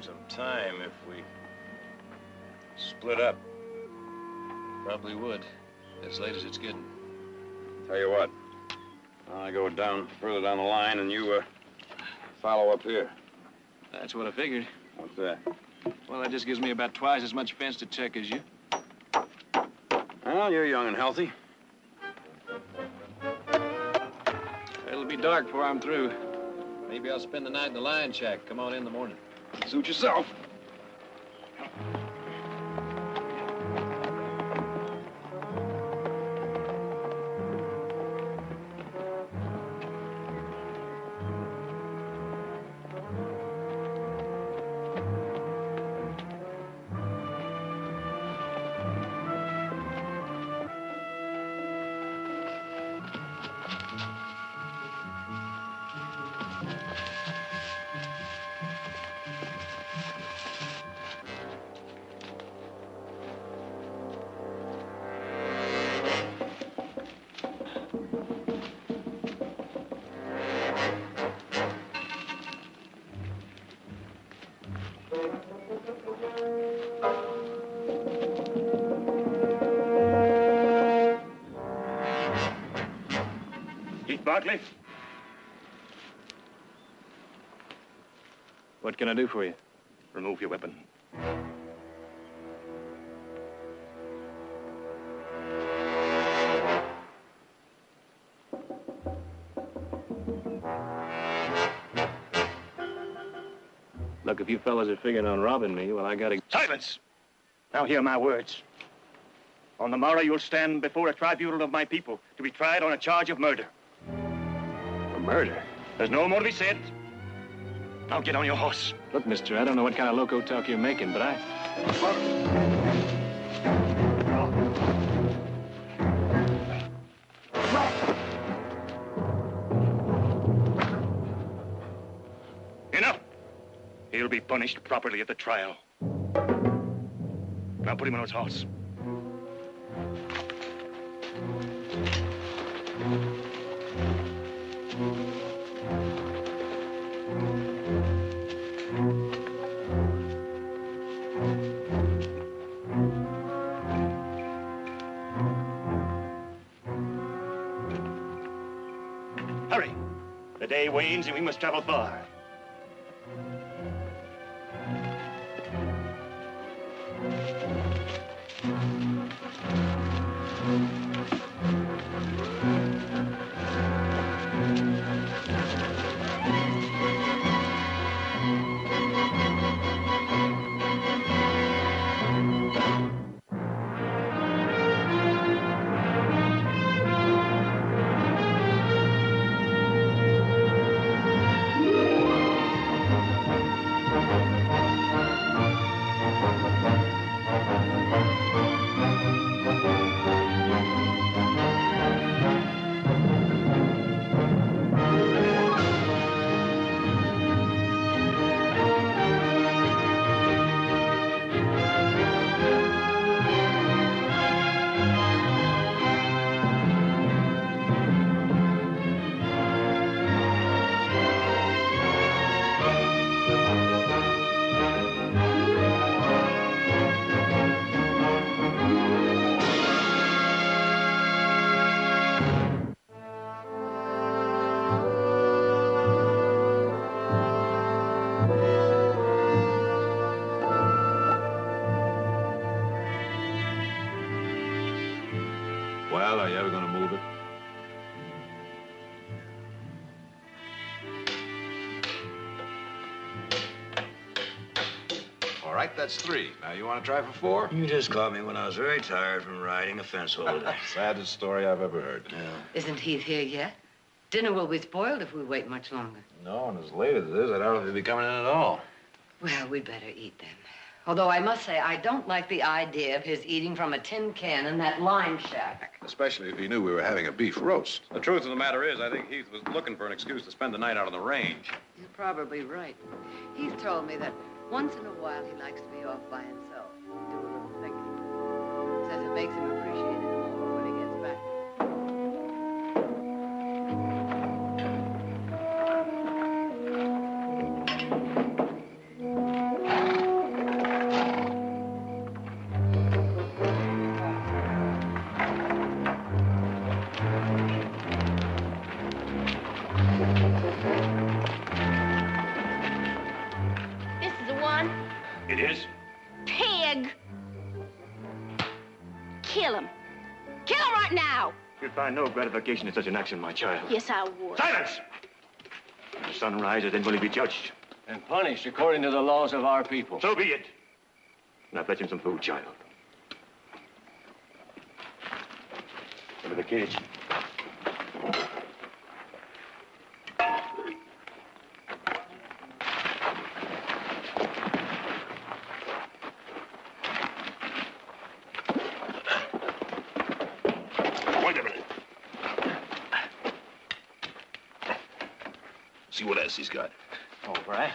some time if we split up. Probably would, as late as it's getting. Tell you what, I go down, further down the line, and you, follow up here. That's what I figured. What's that? Well, that just gives me about twice as much fence to check as you. Well, you're young and healthy. It'll be dark before I'm through. Maybe I'll spend the night in the lion shack. Come on in the morning. Suit yourself. Barkley? What can I do for you? Remove your weapon. Look, if you fellas are figuring on robbing me, well, I gotta... Silence! Now hear my words. On the morrow, you'll stand before a tribunal of my people to be tried on a charge of murder. Murder? There's no more to be said. Now get on your horse. Look, mister, I don't know what kind of loco talk you're making, but Enough! He'll be punished properly at the trial. Now put him on his horse. Hurry. The day wanes and we must travel far. Well, are you ever gonna move it? All right, that's 3. Now, you want to try for 4? You just caught me when I was very tired from riding a fence all day. Saddest story I've ever heard. Yeah. Isn't Heath here yet? Dinner will be spoiled if we wait much longer. No, and as late as it is, I doubt if he'll be coming in at all. Well, we'd better eat then. Although I must say, I don't like the idea of his eating from a tin can in that lime shack. Especially if he knew we were having a beef roast. The truth of the matter is, I think Heath was looking for an excuse to spend the night out on the range. You're probably right. Heath told me that once in a while he likes to be off by himself, do a little thinking. Says it makes him appreciate it more when he gets back. It is? Pig! Kill him. Kill him right now! You'll find no gratification in such an action, my child. Yes, I would. Silence! When the sun rises, then will he be judged. And punished according to the laws of our people. So be it. Now fetch him some food, child. Into the cage. Wait a minute. See what else he's got. All right.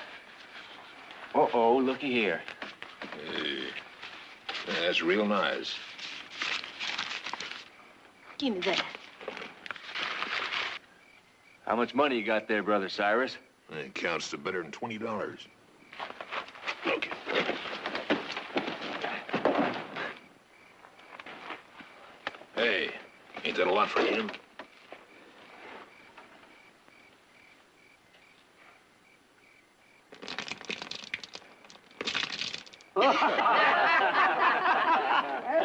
Uh-oh, looky here. Hey, that's real nice. Give me that. How much money you got there, Brother Cyrus? It counts to better than $20. Look. Hey, ain't that a lot for him?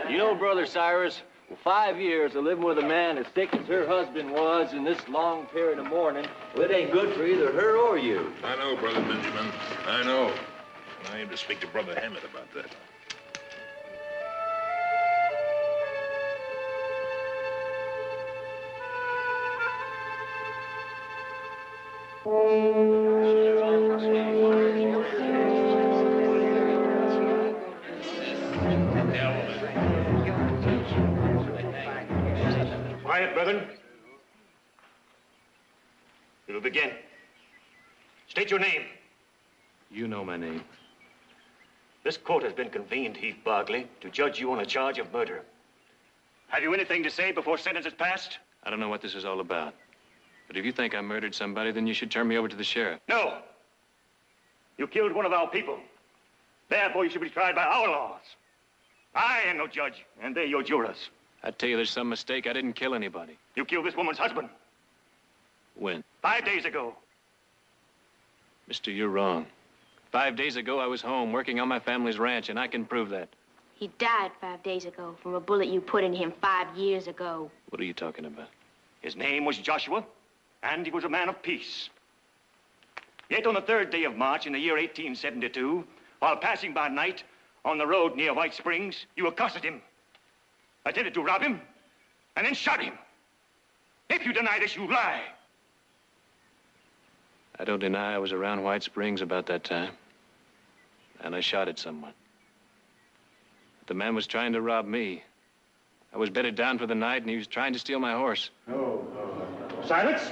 You know, Brother Cyrus, for 5 years of living with a man as thick as her husband was in this long period of mourning, well, it ain't good for either her or you. I know, Brother Benjamin. I know. I aim to speak to Brother Hammett about that. Quiet, brethren. We will begin. State your name. You know my name. This court has been convened, Heath Barkley, to judge you on a charge of murder. Have you anything to say before sentence is passed? I don't know what this is all about. But if you think I murdered somebody, then you should turn me over to the sheriff. No. You killed one of our people. Therefore, you should be tried by our laws. I am no judge, and they're your jurors. I tell you, there's some mistake. I didn't kill anybody. You killed this woman's husband When? 5 days ago. Mister, you're wrong. 5 days ago, I was home working on my family's ranch, and I can prove that. He died 5 days ago from a bullet you put in him 5 years ago. What are you talking about? His name was Joshua, and he was a man of peace. Yet on the 3rd day of March in the year 1872, while passing by night on the road near White Springs, you accosted him, attempted to rob him, and then shot him. If you deny this, you lie. I don't deny I was around White Springs about that time. And I shot at someone. The man was trying to rob me. I was bedded down for the night, and he was trying to steal my horse. Silence.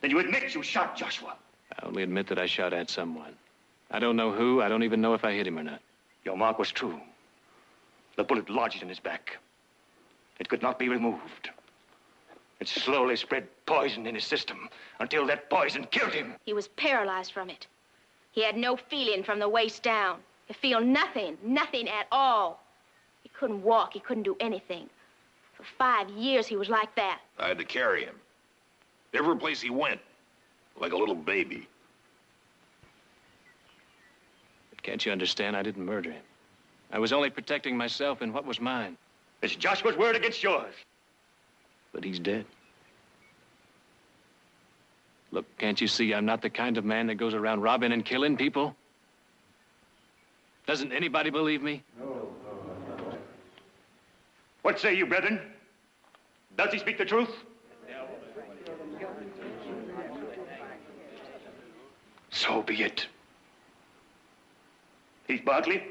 Then you admit you shot Joshua. I only admit that I shot at someone. I don't know who. I don't even know if I hit him or not. Your mark was true. The bullet lodged in his back. It could not be removed. It slowly spread poison in his system until that poison killed him. He was paralyzed from it. He had no feeling from the waist down. He feel nothing, nothing at all. He couldn't walk. He couldn't do anything. For 5 years, he was like that. I had to carry him. Every place he went, like a little baby. But can't you understand? I didn't murder him. I was only protecting myself and what was mine. It's Joshua's word against yours. But he's dead. Look, can't you see I'm not the kind of man that goes around robbing and killing people? Doesn't anybody believe me? What say you, brethren? Does he speak the truth? So be it. Heath Barkley,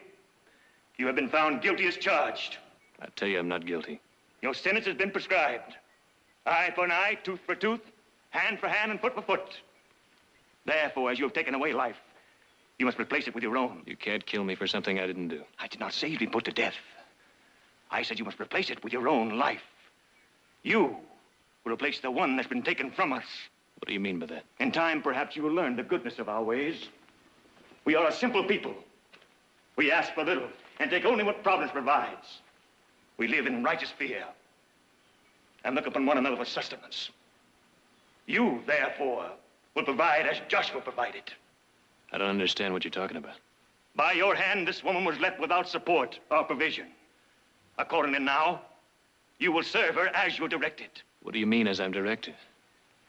you have been found guilty as charged. I tell you, I'm not guilty. Your sentence has been prescribed. Eye for an eye, tooth for tooth, hand for hand, and foot for foot. Therefore, as you have taken away life, you must replace it with your own. You can't kill me for something I didn't do. I did not say you'd be put to death. I said you must replace it with your own life. You will replace the one that's been taken from us. What do you mean by that? In time, perhaps you will learn the goodness of our ways. We are a simple people. We ask for little and take only what Providence provides. We live in righteous fear and look upon one another for sustenance. You, therefore, will provide as Joshua provided. I don't understand what you're talking about. By your hand, this woman was left without support or provision. Accordingly now, you will serve her as you're directed. What do you mean, as I'm directed?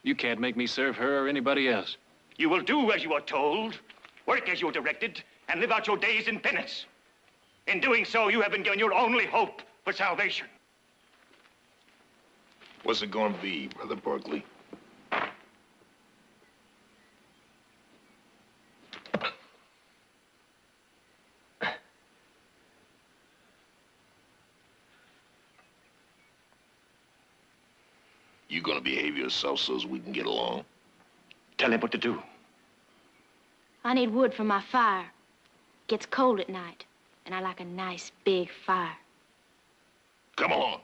You can't make me serve her or anybody else. You will do as you are told, work as you're directed, and live out your days in penance. In doing so, you have been given your only hope for salvation. What's it gonna be, Brother Berkeley? You gonna behave yourself so as we can get along? Tell him what to do. I need wood for my fire. It gets cold at night, and I like a nice big fire. Come on.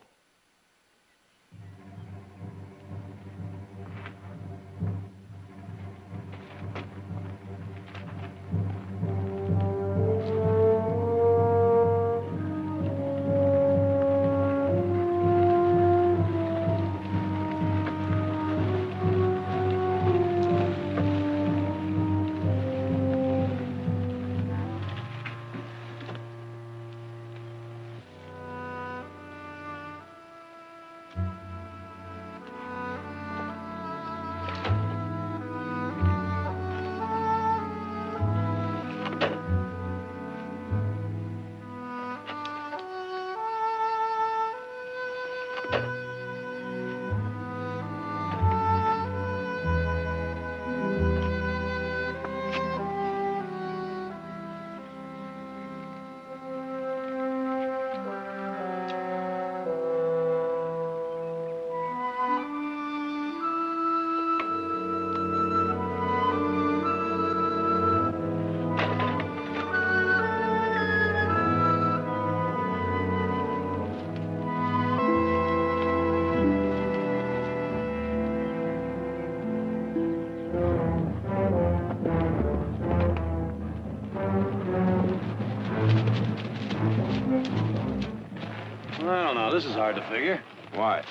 Well, now, this is hard to figure. Why?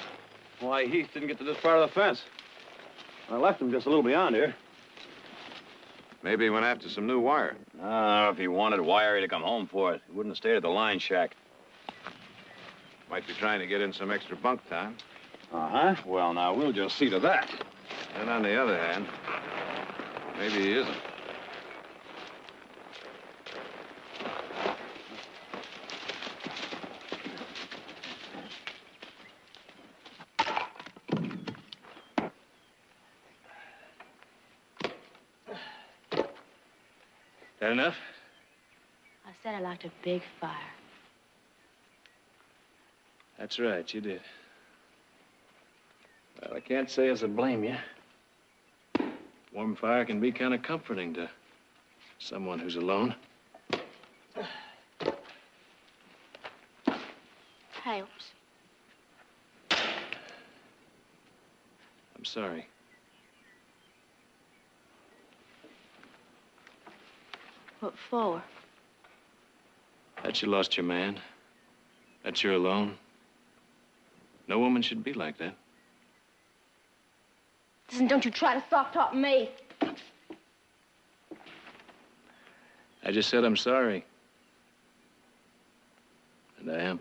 Why Heath didn't get to this part of the fence. I left him just a little beyond here. Maybe he went after some new wire. If he wanted wire, he'd have come home for it. He wouldn't have stayed at the line shack. Might be trying to get in some extra bunk time. Uh-huh. Well, now, we'll just see to that. And on the other hand, maybe he isn't. That enough? I said I liked a big fire. That's right, you did. Well, I can't say as I blame you. Warm fire can be kind of comforting to someone who's alone. Helps. I'm sorry. What for? That you lost your man. That you're alone. No woman should be like that. Listen, don't you try to soft-talk me. I just said I'm sorry. And I am.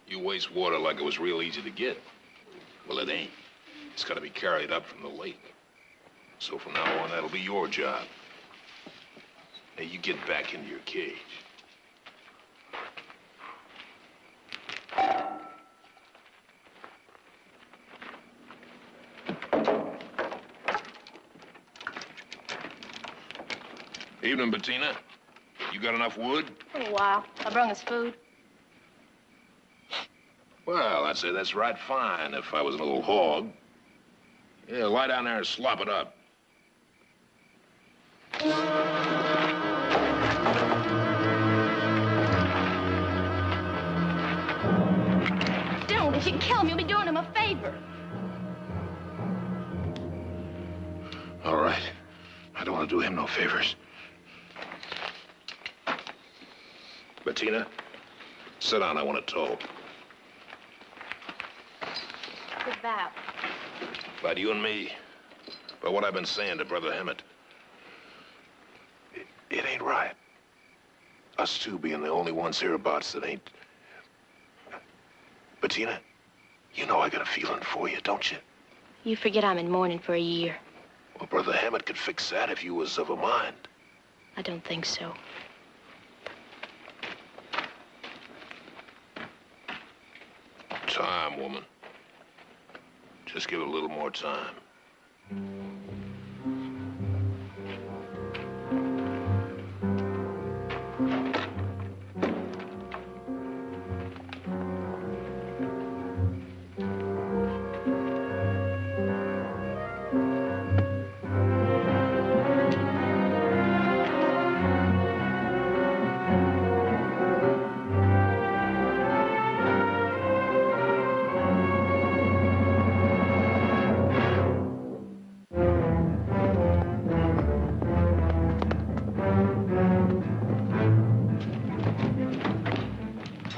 You waste water like it was real easy to get. Well, it ain't. It's got to be carried up from the lake. So from now on, that'll be your job. Now, you get back into your cage. Evening, Bettina. You got enough wood? For a while. I brung us food. Well, I'd say that's right fine if I was a little hog. Yeah, lie down there and slop it up. Don't. If you kill him, you'll be doing him a favor. All right. I don't want to do him no favors. Bettina, sit down. I want to talk. Good vow. About you and me. About what I've been saying to Brother Hammett. It ain't right. Us two being the only ones hereabouts that ain't... Bettina, you know I got a feeling for you, don't you? You forget I'm in mourning for a year. Well, Brother Hammett could fix that if you was of a mind. I don't think so. Time, woman. Just give it a little more time.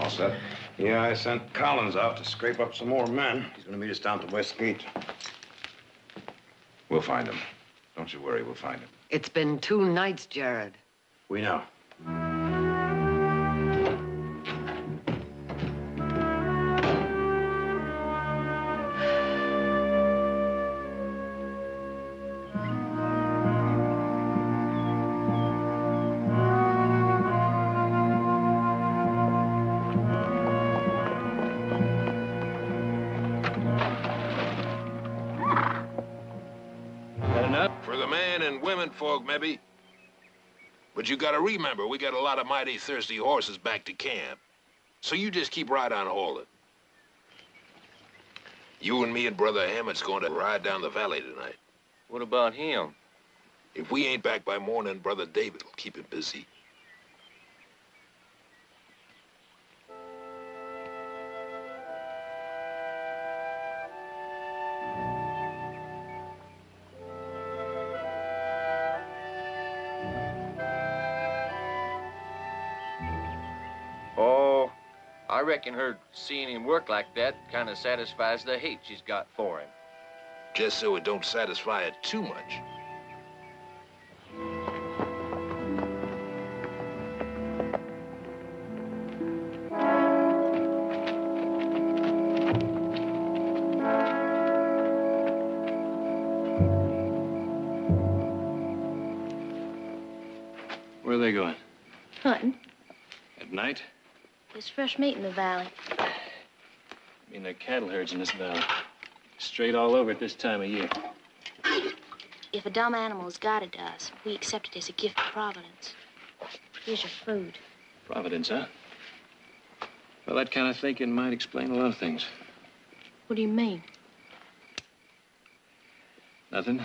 All set? Yeah, I sent Collins out to scrape up some more men. He's going to meet us down at the West Gate. We'll find him. Don't you worry, we'll find him. It's been 2 nights, Jared. We know. For the man and women folk, maybe. But you gotta remember, we got a lot of mighty thirsty horses back to camp. So you just keep right on hauling. You and me and Brother Hammett's going to ride down the valley tonight. What about him? If we ain't back by morning, Brother David will keep him busy. Oh, I reckon her seeing him work like that kind of satisfies the hate she's got for him. Just so it don't satisfy it too much. Where are they going? Hunting. At night? There's fresh meat in the valley. I mean, there are cattle herds in this valley. Straight all over at this time of year. If a dumb animal's guided us, we accept it as a gift of Providence. Here's your food. Providence, huh? Well, that kind of thinking might explain a lot of things. What do you mean? Nothing.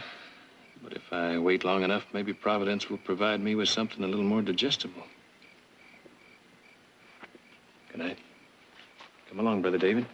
But if I wait long enough, maybe Providence will provide me with something a little more digestible. Good night. Come along, Brother David.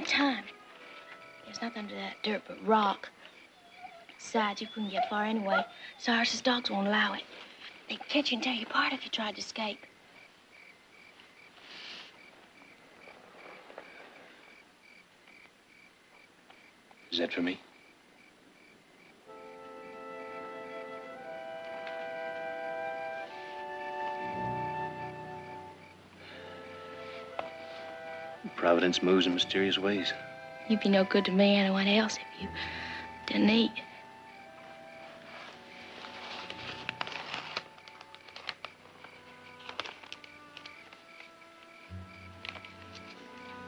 time. There's nothing under that dirt but rock. Besides, you couldn't get far anyway. Cyrus's dogs won't allow it. They'd catch you and tear you apart if you tried to escape. Is that for me? Providence moves in mysterious ways. You'd be no good to me or anyone else if you didn't eat.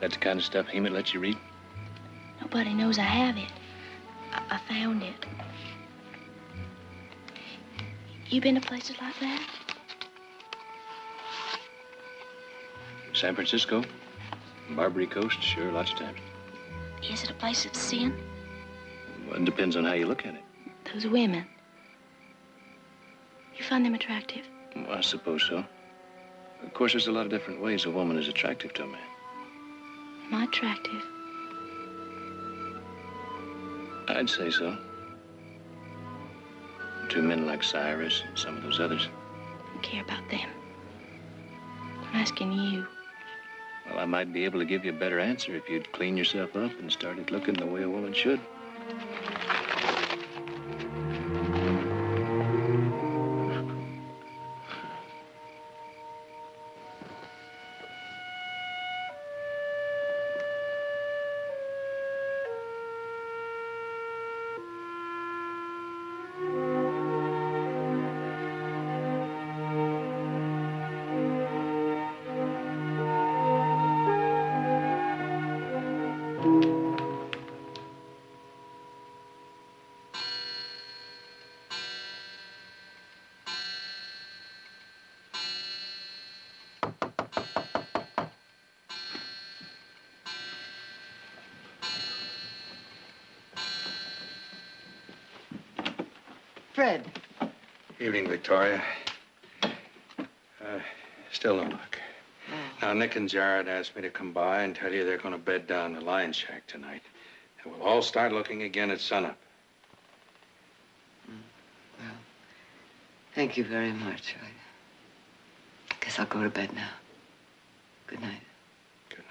That's the kind of stuff Hemet lets you read? Nobody knows I have it. I found it. You been to places like that? San Francisco, Barbary Coast, sure, lots of times. Is it a place of sin? Well, it depends on how you look at it. Those women. You find them attractive? Well, I suppose so. Of course, there's a lot of different ways a woman is attractive to a man. Am I attractive? I'd say so. To men like Cyrus and some of those others. I don't care about them. I'm asking you. Well, I might be able to give you a better answer if you'd clean yourself up and started looking the way a woman should. Fred. Evening, Victoria. Still no luck. Now, Nick and Jared asked me to come by and tell you they're going to bed down the lion shack tonight. And we'll all start looking again at sunup. Well, thank you very much. I guess I'll go to bed now. Good night. Good night.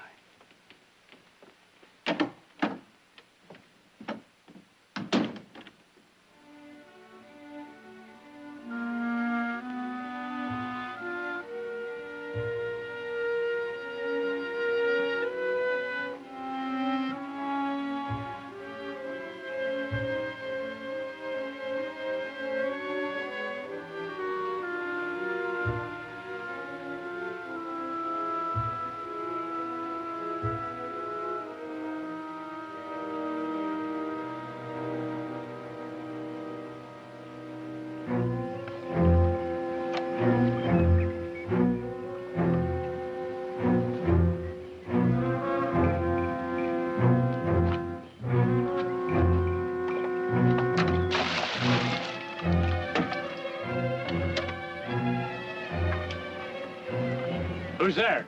Who's there?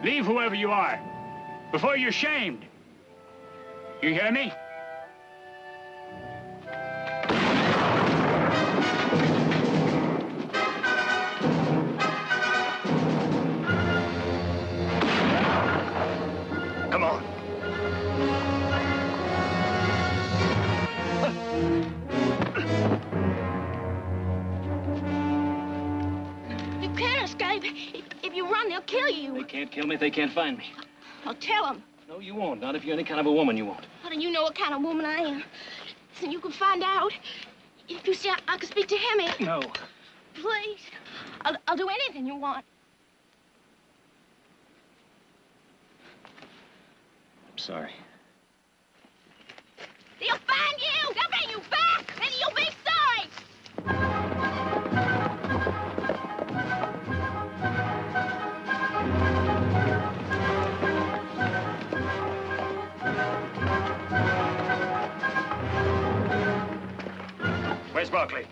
Leave whoever you are before you're shamed. You hear me? Come on. You can't escape. If you run, they'll kill you. They can't kill me if they can't find me. I'll tell them. No, you won't. Not if you're any kind of a woman, you won't. How do you know what kind of woman I am? So you can find out. If you say I can speak to Hemi. No. Please. I'll do anything you want. I'm sorry. They'll find you. They'll bring you back. And you'll be sorry. Where's Barkley?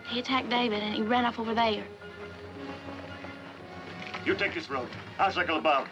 He attacked David and he ran off over there. You take this road. I'll circle above.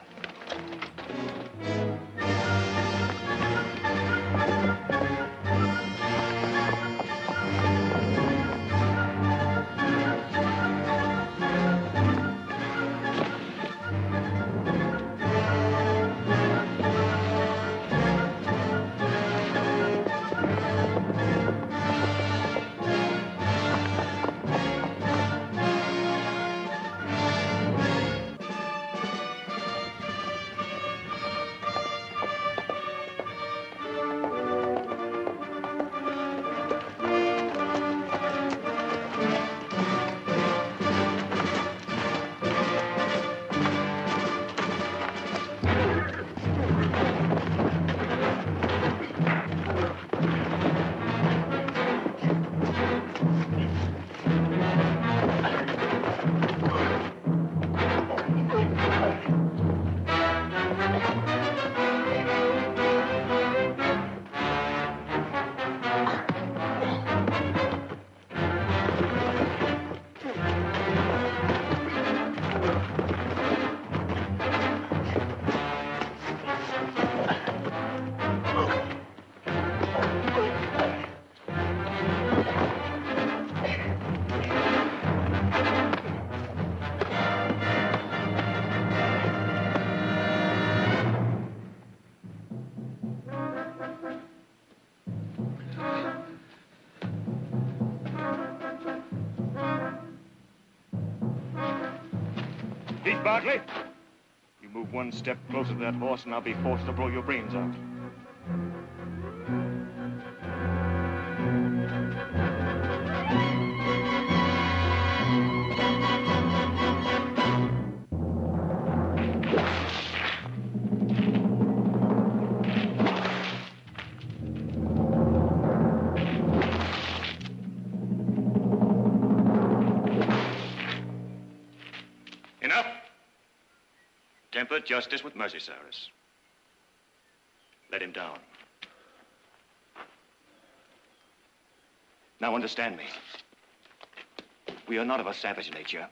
Bartley, you move one step closer to that horse and I'll be forced to blow your brains out. Temper justice with mercy, Cyrus. Let him down. Now understand me. We are not of a savage nature,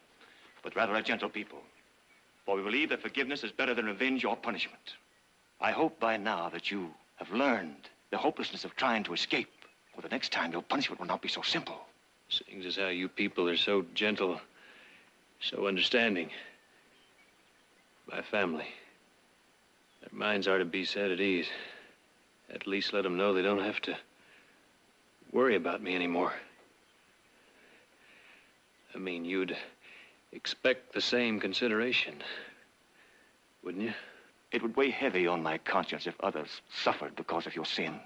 but rather a gentle people. For we believe that forgiveness is better than revenge or punishment. I hope by now that you have learned the hopelessness of trying to escape. For the next time, your punishment will not be so simple. Seeing as how you people are so gentle, so understanding. My family. Their minds are to be set at ease. At least let them know they don't have to worry about me anymore. I mean, you'd expect the same consideration, wouldn't you? It would weigh heavy on my conscience if others suffered because of your sins.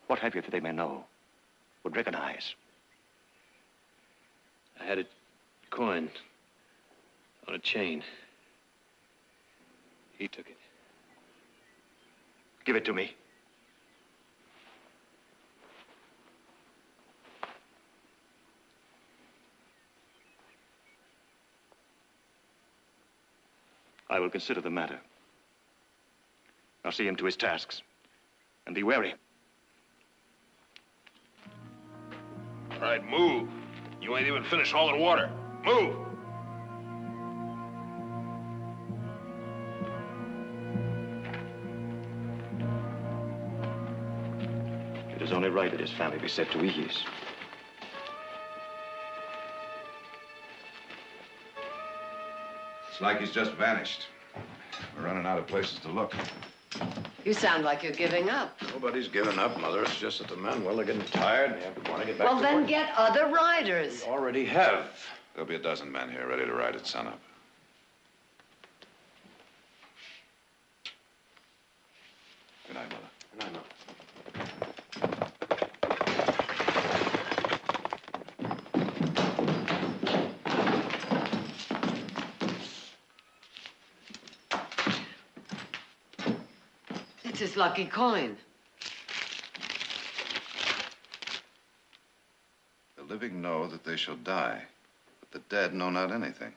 What have you that they may know, would recognize? I had a coin on a chain. He took it. Give it to me. I will consider the matter. I'll see him to his tasks. And be wary. All right, move. You ain't even finished hauling water. Move! It is only right that his family be set to ease. It's like he's just vanished. We're running out of places to look. You sound like you're giving up. Nobody's giving up, Mother. It's just that the men, well, they're getting tired and they want to get back to work. Well, then get other riders. We already have. There'll be a dozen men here ready to ride at sunup. Good night, Mother. Good night, Mother. It's his lucky coin. The living know that they shall die, but the dead know not anything.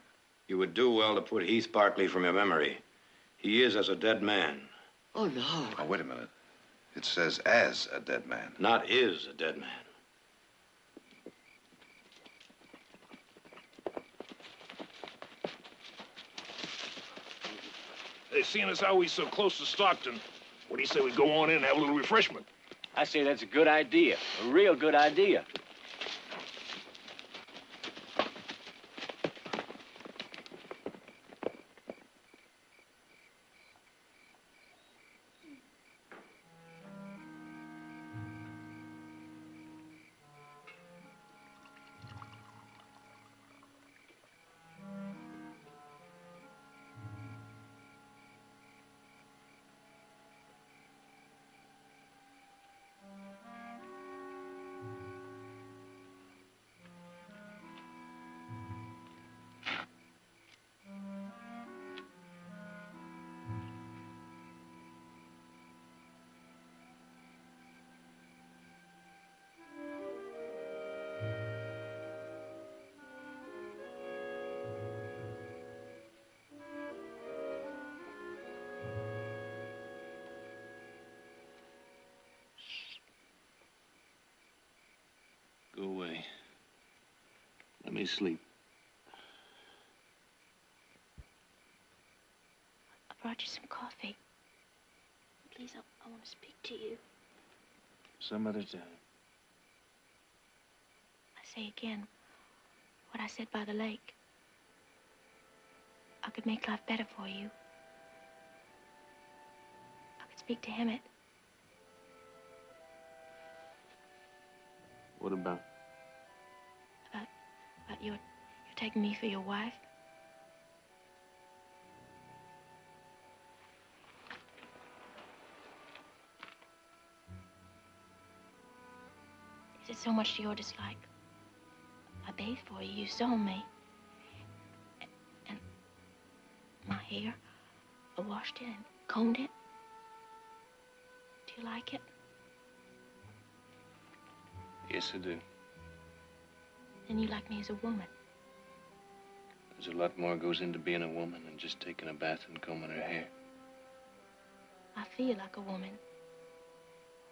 You would do well to put Heath Bartley from your memory. He is as a dead man. Oh, no. Oh, wait a minute. It says as a dead man. Not is a dead man. say, seeing as how he's so close to Stockton, what do you say we go on in and have a little refreshment? I say that's a good idea. A real good idea. Go away. Let me sleep. I brought you some coffee. Please, I want to speak to you. Some other time. I say again what I said by the lake. I could make life better for you. I could speak to Emmett. What about? About you're taking me for your wife. Is it so much to your dislike? I bathed for you. You saw me. And my hair, I washed it and combed it. Do you like it? Yes, I do. Then you like me as a woman. There's a lot more goes into being a woman than just taking a bath and combing her hair. I feel like a woman.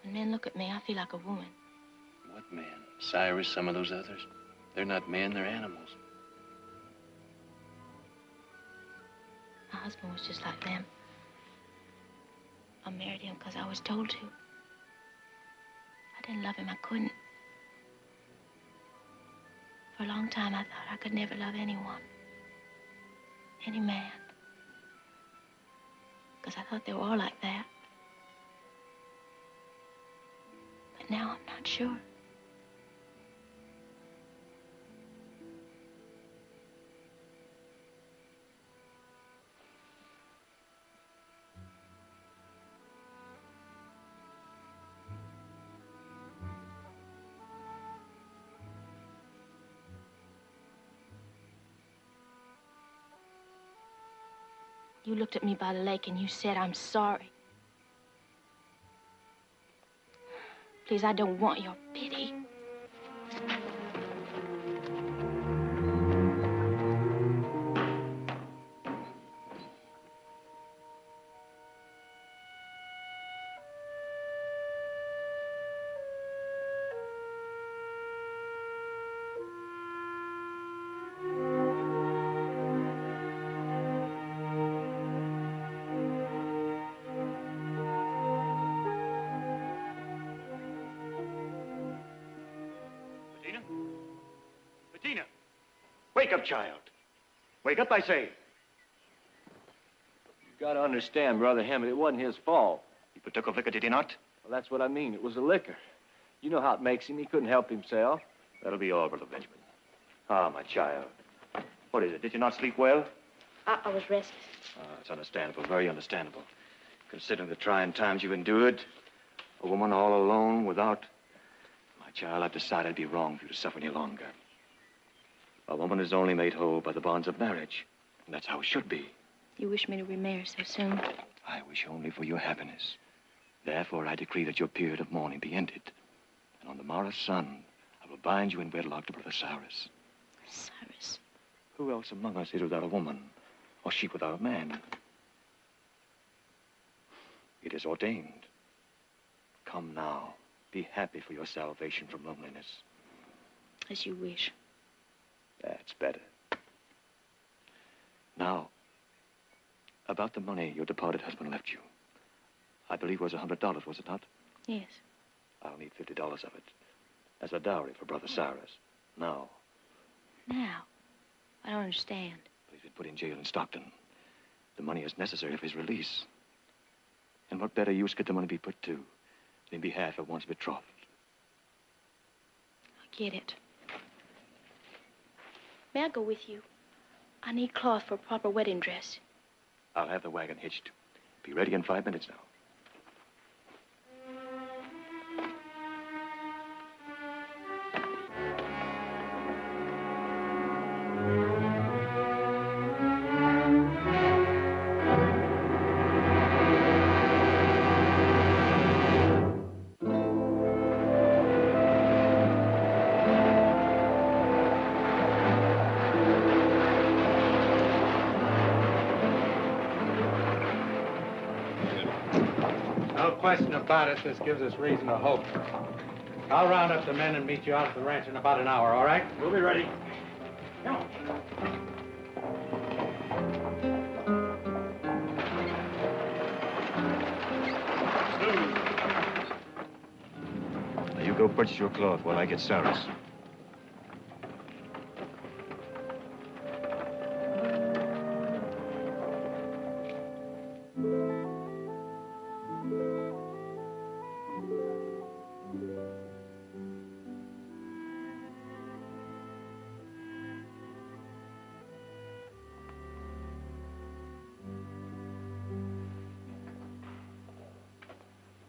When men look at me, I feel like a woman. What men? Cyrus, some of those others? They're not men, they're animals. My husband was just like them. I married him because I was told to. I didn't love him, I couldn't. For a long time, I thought I could never love anyone. Any man. Because I thought they were all like that. But now I'm not sure. You looked at me by the lake and you said, I'm sorry. Please, I don't want your pity. Bettina! Wake up, child. Wake up, I say. You gotta understand, Brother Hammond, it wasn't his fault. He partook of liquor, did he not? Well, that's what I mean. It was the liquor. You know how it makes him. He couldn't help himself. That'll be all, Brother Benjamin. Ah, my child. What is it? Did you not sleep well? I was restless. It's understandable, very understandable. Considering the trying times you've endured, a woman all alone without... My child, I've decided it'd be wrong for you to suffer any longer. A woman is only made whole by the bonds of marriage, and that's how it should be. You wish me to remarry so soon? I wish only for your happiness. Therefore, I decree that your period of mourning be ended. And on the morrow's sun, I will bind you in wedlock to Brother Cyrus. Cyrus? Who else among us is without a woman, or she without a man? It is ordained. Come now. Be happy for your salvation from loneliness. As you wish. That's better. Now, About the money your departed husband left you. I believe it was $100, was it not? Yes. I'll need $50 of it as a dowry for Brother Cyrus. Now. Now? I don't understand. He's been put in jail in Stockton. The money is necessary for his release. And what better use could the money be put to than in behalf of one's betrothed? I get it. May I go with you? I need cloth for a proper wedding dress. I'll have the wagon hitched. Be ready in 5 minutes now. No question about it, this gives us reason to hope. I'll round up the men and meet you out at the ranch in about an hour, all right? We'll be ready. Come on. Now you go purchase your cloth while I get Cyrus.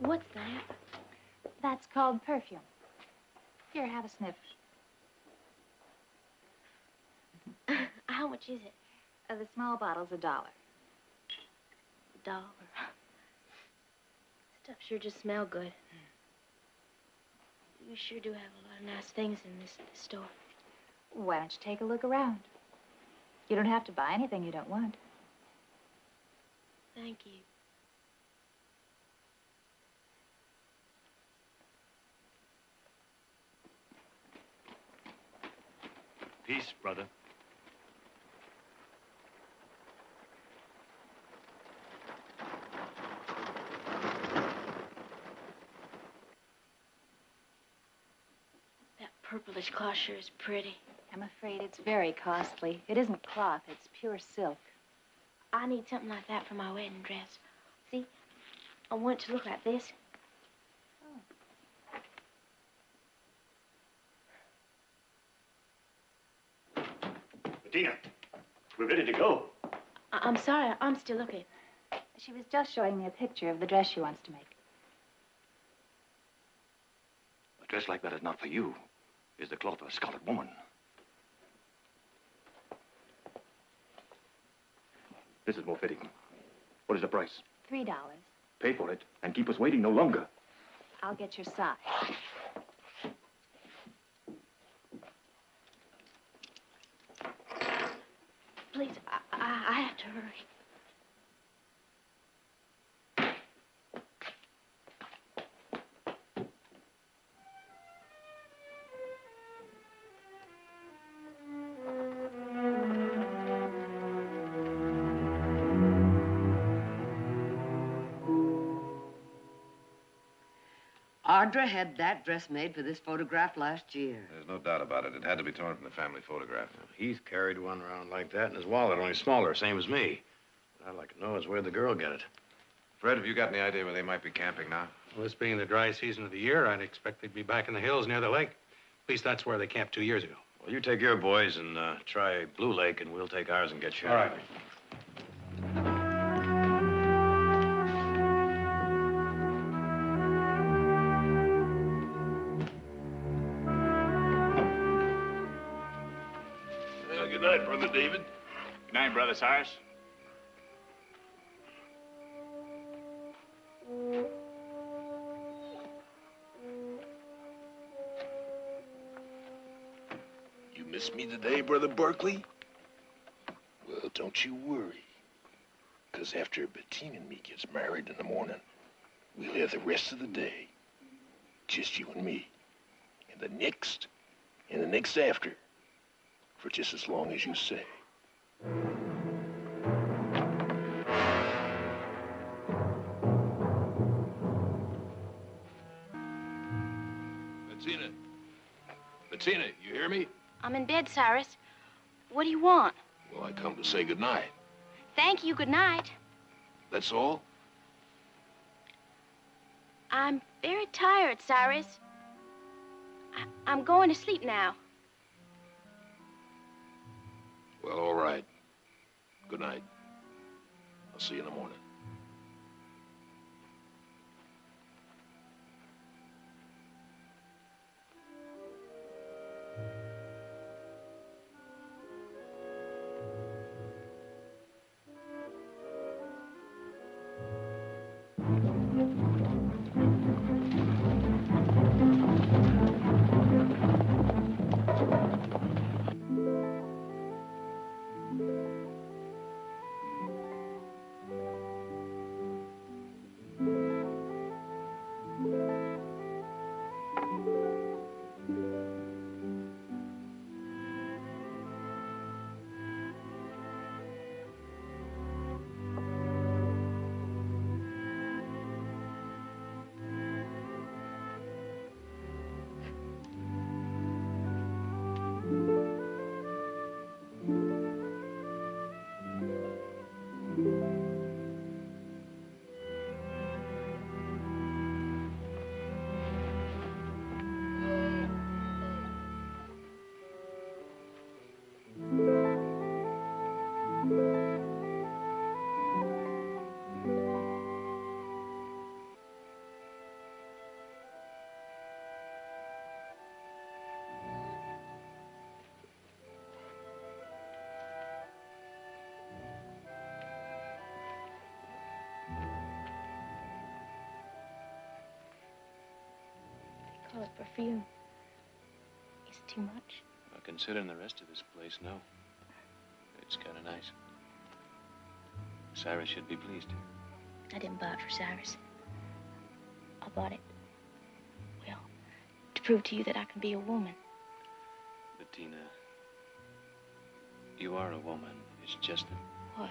What's that? That's called perfume. Here, have a sniff. How much is it? The small bottle's $1. $1. Stuff sure just smell good. You sure do have a lot of nice things in this store. Why don't you take a look around? You don't have to buy anything you don't want. Thank you. Peace, brother. That purplish cloth sure is pretty. I'm afraid it's very costly. It isn't cloth, it's pure silk. I need something like that for my wedding dress. See, I want it to look like this. Tina, we're ready to go. I'm sorry, I'm still looking. She was just showing me a picture of the dress she wants to make. A dress like that is not for you. It's the cloth of a scarlet woman. This is more fitting. What is the price? $3. Pay for it and keep us waiting no longer. I'll get your size. Please, I have to hurry. Audra had that dress made for this photograph last year. There's no doubt about it. It had to be torn from the family photograph. Heath carried one around like that in his wallet, only smaller, same as me. What I'd like to know is where'd the girl get it? Fred, have you got any idea where they might be camping now? Well, this being the dry season of the year, I'd expect they'd be back in the hills near the lake. At least that's where they camped 2 years ago. Well, you take your boys and try Blue Lake, and we'll take ours and get shot. All right. Good night, Brother David. Good night, Brother Cyrus. You miss me today, Brother Berkeley? Well, don't you worry. Because after Bettine and me gets married in the morning, we'll have the rest of the day. Just you and me. And the next after. For just as long as you say. Bettina. Bettina, you hear me? I'm in bed, Cyrus. What do you want? Well, I come to say goodnight. Thank you, good night. That's all? I'm very tired, Cyrus. I'm going to sleep now. Well, all right. Good night. I'll see you in the morning. Call it perfume. Is it too much? Well, considering the rest of this place, no. It's kind of nice. Cyrus should be pleased. I didn't buy it for Cyrus. I bought it, well, to prove to you that I can be a woman. Bettina, you are a woman. It's just that... What?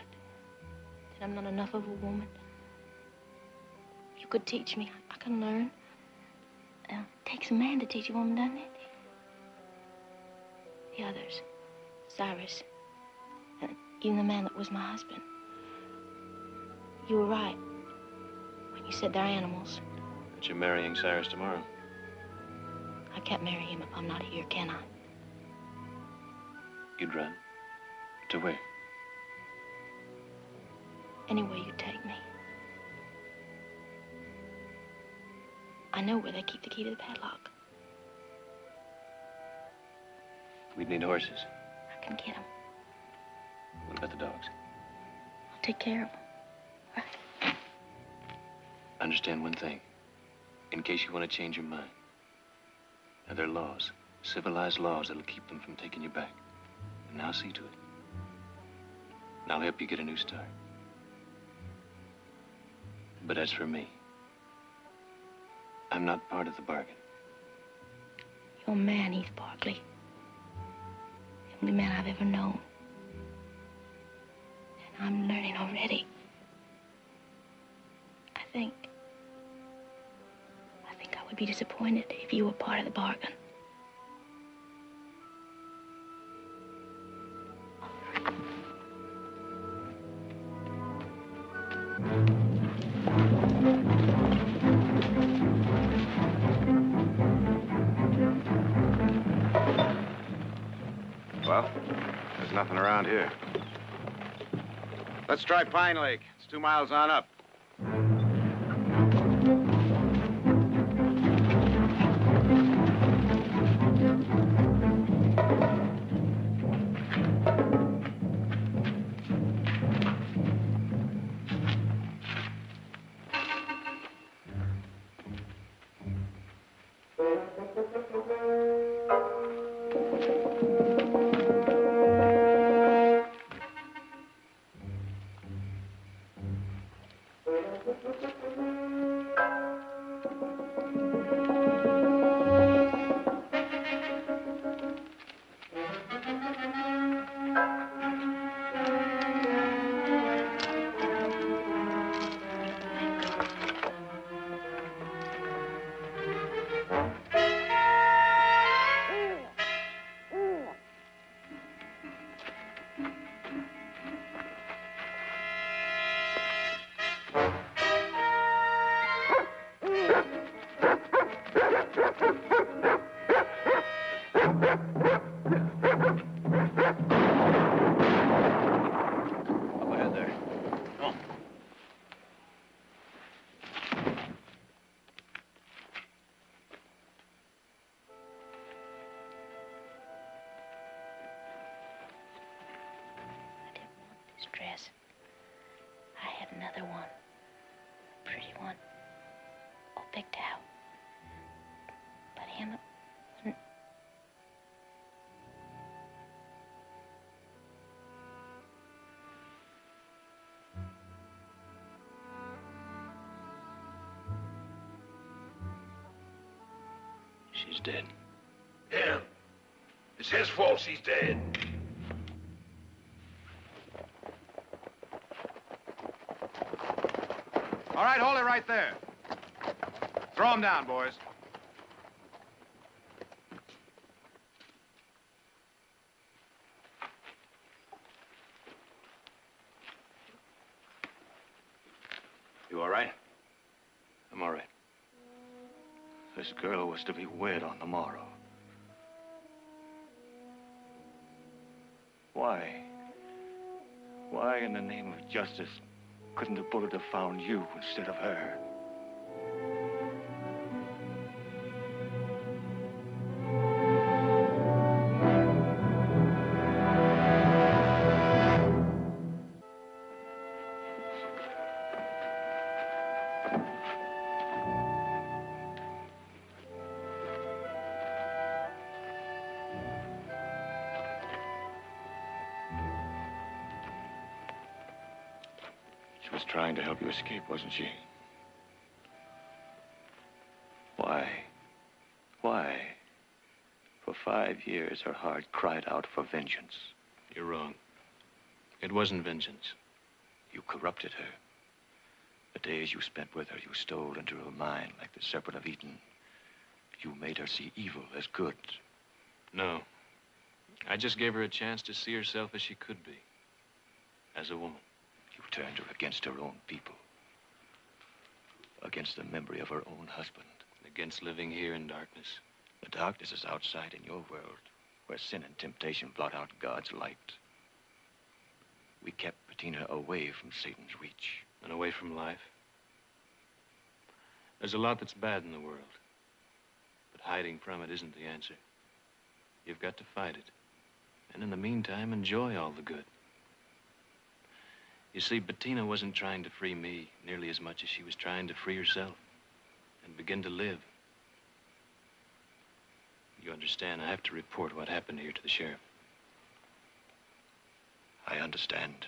That I'm not enough of a woman? You could teach me. I can learn. It takes a man to teach a woman, doesn't it? The others, Cyrus, and even the man that was my husband. You were right when you said they're animals. But you're marrying Cyrus tomorrow. I can't marry him if I'm not here, can I? You'd run? To where? Anywhere you take me. I know where they keep the key to the padlock. We'd need horses. I can get them. What about the dogs? I'll take care of them. Understand one thing. In case you want to change your mind. Now, there are laws, civilized laws that'll keep them from taking you back. And I'll see to it. And I'll help you get a new start. But as for me, I'm not part of the bargain. You're a man, Heath Barkley. The only man I've ever known. And I'm learning already. I think I would be disappointed if you were part of the bargain. Well, there's nothing around here. Let's try Pine Lake. It's 2 miles on up. Up ahead there. Come on. This dress. I had another one. A pretty one. All picked out. But him wouldn't. She's dead. Yeah. It's his fault she's dead. All right, hold it right there. Throw him down, boys. You all right? I'm all right. This girl was to be wed on the morrow. Why? Why, in the name of justice, couldn't the bullet have found you instead of her? She was trying to help you escape, wasn't she? Why? Why? For 5 years, her heart cried out for vengeance. You're wrong. It wasn't vengeance. You corrupted her. The days you spent with her, you stole into her mind like the serpent of Eden. You made her see evil as good. No. I just gave her a chance to see herself as she could be. As a woman. You turned her against her own people. Against the memory of her own husband. Against living here in darkness. The darkness is outside in your world, where sin and temptation blot out God's light. We kept Bettina away from Satan's reach. And away from life. There's a lot that's bad in the world. But hiding from it isn't the answer. You've got to fight it. And in the meantime, enjoy all the good. You see, Bettina wasn't trying to free me nearly as much as she was trying to free herself and begin to live. You understand, I have to report what happened here to the sheriff. I understand.